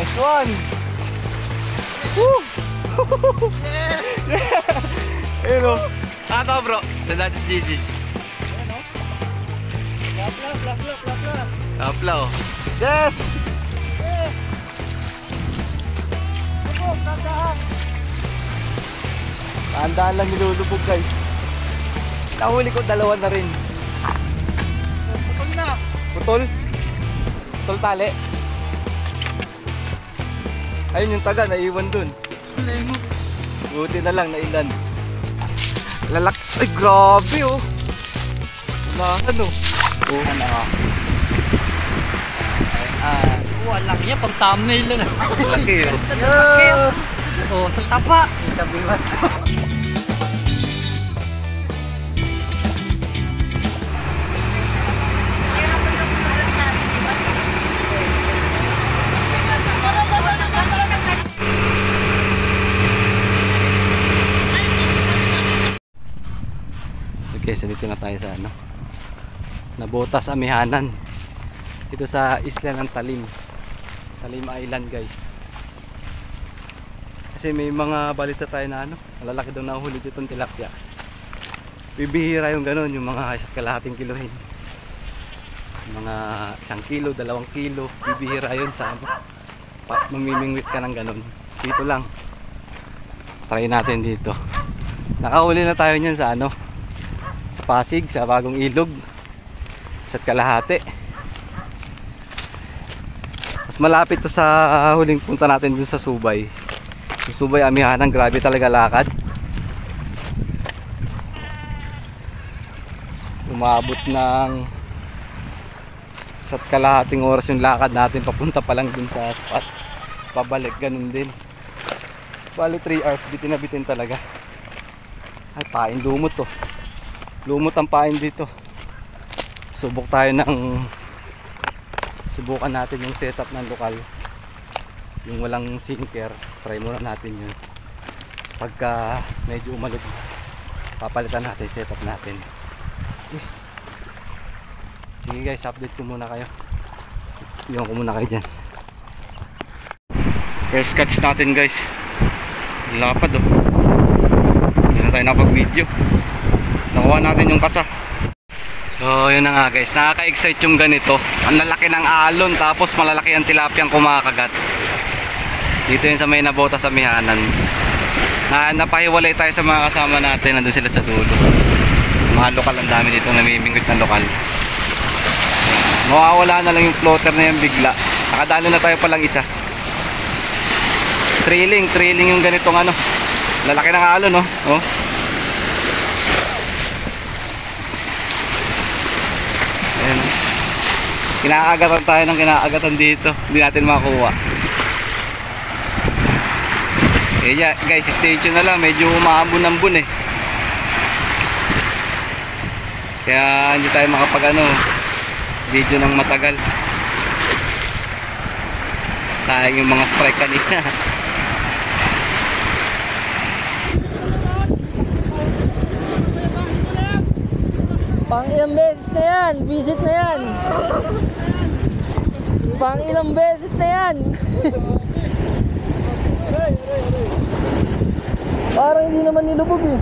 Nice one! Woo! Yes! Yeah! Ayun o. Ato bro, sa Dad's GG. Ano? Lapla. Tapla oh. Yes! Eh! Lubog, kakahan! Tandaan lang nilulubog guys. Nahuli ko dalawa na rin. Putol na! Putol? Putol tali. Ayun yung taga, naiwan dun. Kulay mo. Buti na lang, nailan. Lalak. Ay, grabe oh. Lahan oh. Oh, ano nga. Wala niya pang thumbnail na. Laki oh. Yeah! Oh, tapa! Kabiwas to. Okay, so dito na tayo sa ano, Nabotas Amihanan. Dito sa isla ng Talim Island guys. Kasi may mga balita tayo na ano, malalaki daw nahuli dito ng tilapia. Bibihira yung ganun, yung mga 1.5 kilohin, mga 1 kilo, 2 kilo, bibihira yun sa ano, mamimingwit ka ng ganun. Dito lang, try natin dito. Nakahuli na tayo niyan sa ano, sa Pasig, sa Bagong Ilog, sa Kalahati. Mas malapit to sa huling punta natin dun sa Subay. Yung Subay Amihanan, grabe talaga lakad. Umabot ng 1.5 oras yung lakad natin papunta pa lang dun sa spot. Pabalik ganun din. Bali 3 hours, bitin na bitin talaga. Ay, pain lumot to. Lumot ang pain dito. Subukan natin yung setup ng lokal, yung walang sinker. Try muna natin yun. Pagka medyo umalog, papalitan natin setup natin. Sige guys, update ko muna kayo. Iwan ko muna kayo dyan. First catch natin guys, lapad oh. Hindi na tayo napag-video. Nakuha natin yung kasa. So yun na nga guys, nakaka-excite yung ganito. Ang lalaki ng alon, tapos malalaki ang tilapiyang kumakagat. Dito yun sa may Nabotas Amihanan. Napahiwalay tayo sa mga kasama natin, nandun sila sa dulo. Mga lokal, ang dami dito namimingwit ng lokal. Mawawala na lang yung floater na yung bigla. Nakadalo na tayo palang isa. Trailing yung ganitong ano, lalaki ng alon no? Oh. Ayan. Kinaagatan tayo ng kinaagatan dito. Hindi natin makuha. Kaya guys, stay tuned na lang. Medyo umaambon-ambon eh. Kaya hindi tayo makapag ano, video ng matagal. Sayang yung mga strike kanina. Pang ilang beses na yan, visit na yan. Pang ilang beses na yan. Parang hindi naman nilubog eh.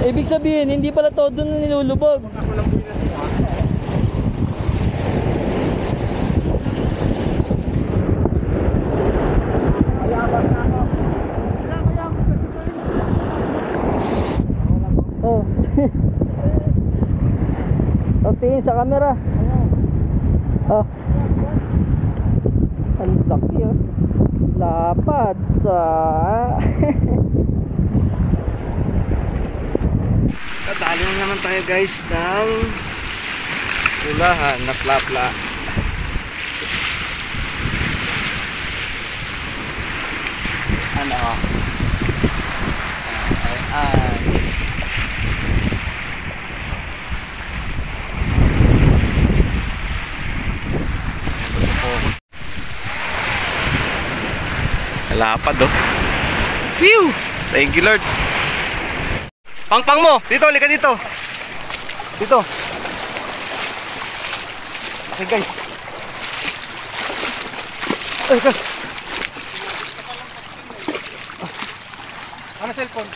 Ibig sabihin, hindi pala todo na nilulubog. Oh. Oh, tingin sa camera. Oh. Ang laki oh. Lapad. Nadali na naman tayo guys ng tulahan na plapla. Ano? Ay. Lapad oh. Phew! Thank you Lord. Pang mo! Dito, halika dito. Dito. Okay guys. Ay, ka. Ano cellphone?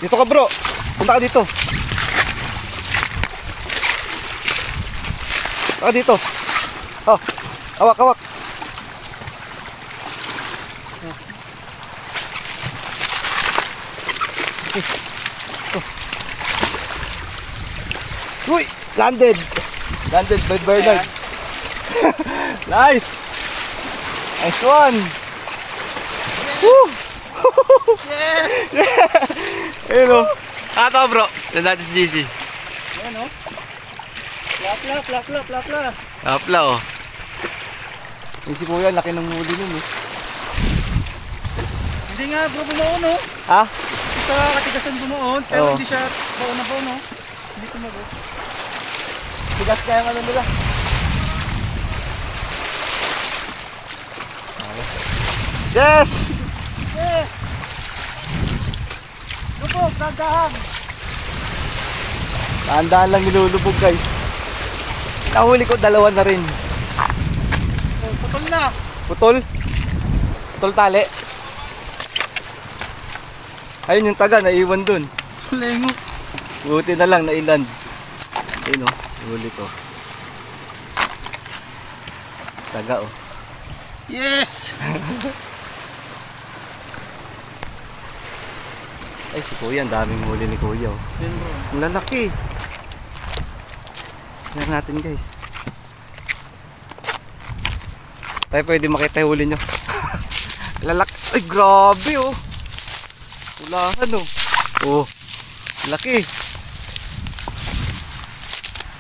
Dito ka bro. Punta ka dito. Punta ka dito. Oh. Hawak, hawak. Uy! Landed! Landed by Bernard. Nice! Nice one! Woo! Yes! Ayun o. Ato bro, so that's GC. Ayan o. Plapla, plapla, plapla. Apla oh. Yung si Kuya, laki ng huli nun eh. Hindi nga bro bumaon o. Ha? Isa katigasan bumaon, pero Oo. hindi siya baon na baon o. Hindi tumagos. Tigas kaya ano nila. Yes! Eh! Lubog, dandahan. Tandaan lang nilulubog guys. Nahuli ko dalawa na rin. Oh, putol na. Putol. Putol tali. Ayun yung taga, naiwan dun. Lengo. Buti na lang, nailand. Ayun o, huli ko. Taga o. Yes! Ay si Kuya, ang daming huli ni Kuya o. Yan bro. Ang lalaki. Tingnan natin guys. Tayo pwede makita yung huli nyo. Lalaki. Ay grabe oh. Ulahan oh. Oh. Laki.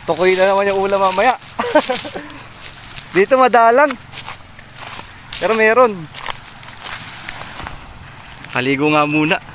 Tukoy na naman yung ulam mamaya. Dito madalang. Pero meron. Kaligo nga muna.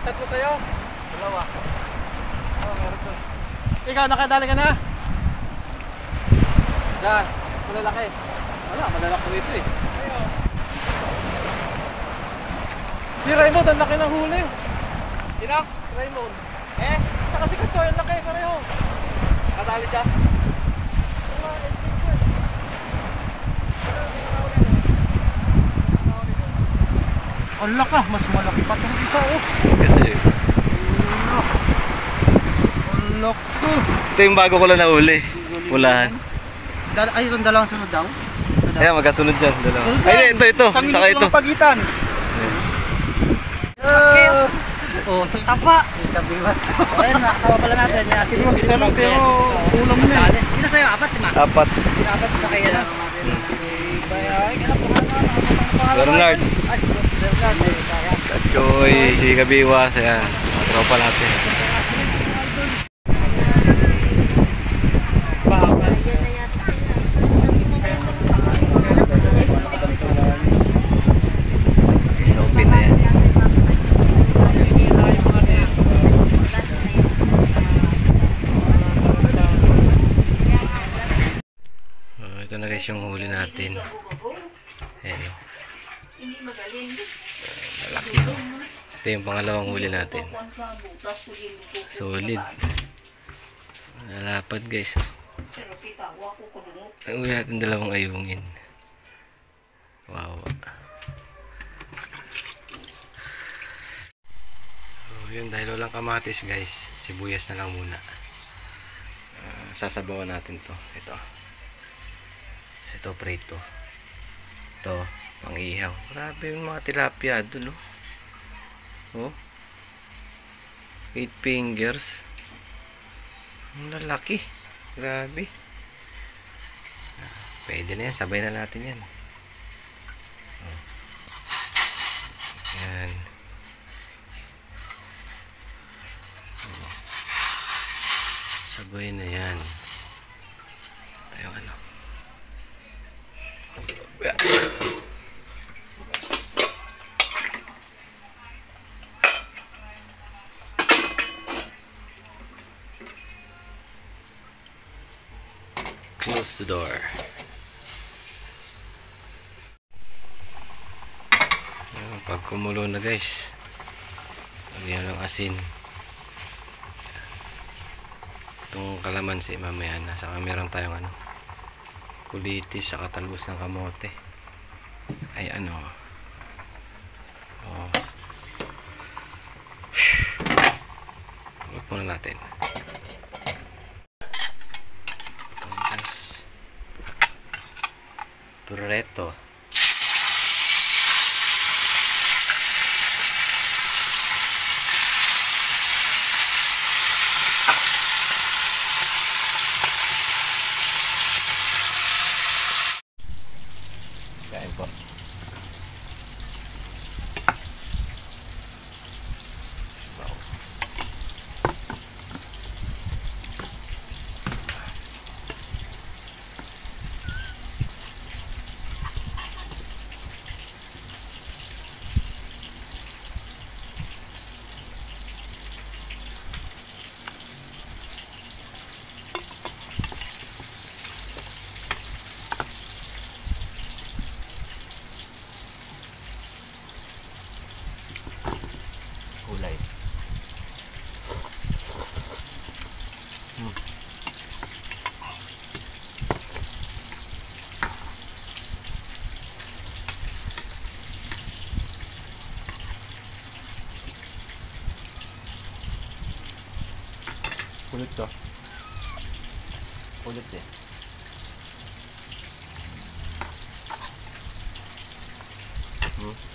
Tatlo sa'yo. Dalawa. Oh, meron doon. Ikaw, nakadali ka na? Saan? Malalaki. Wala, malalaki rito eh. Ayun. Si Raymond, ang laki ng huli. Sino? Raymond. Eh? Saka si Katsoy, ang laki pareho. Nakadali siya? Ang laka, mas malaki pa itong isa oh. Ganda yun. Ang laki. Ito yung bago ko lang nahuli. Pulahan. Ay, yung dalawang sunod daw. Ayan, magkasunod yan. Dalawa. Sunod Ay, yan. ito. Isang Saka minuto ito. lang pagitan. Oh, tapa. Kabiwas to. Ayun, nakasama pala natin. Isa lang, pero ulam na eh. Ilan sa'yo? Apat, lima? Apat. Apat sa kaya na. Bernard. Ay, si Bernard. Kachoy, si Kabiwas. Ayan. Mga tropa natin. Is open na yan. Ito na guys yung huli natin. Ayan. Malaki. Ito yung pangalawang huli natin. Solid. Nalapad guys. Ang huli natin dalawang ayungin. Wow. So yun, dahil walang kamatis guys, sibuyas na lang muna. Sasabawan natin to. Ito prito. Ito pang-ihaw. Grabe yung mga tilapia doon oh. 8 fingers. Ang lalaki. Grabe. Pwede na yan. Sabay na natin yan. Yan. Sabay na yan. Ayun ano. Close the door. Pag kumulo na guys, lagyan ng asin. Itong kalamansi mamaya na. Saka meron tayong ano, kulitis saka talbos ng kamote. Ay ano. Oh. Huwag muna natin. Pureto. Kain po. Kulay. Kulit to. Kulit eh. Hmm.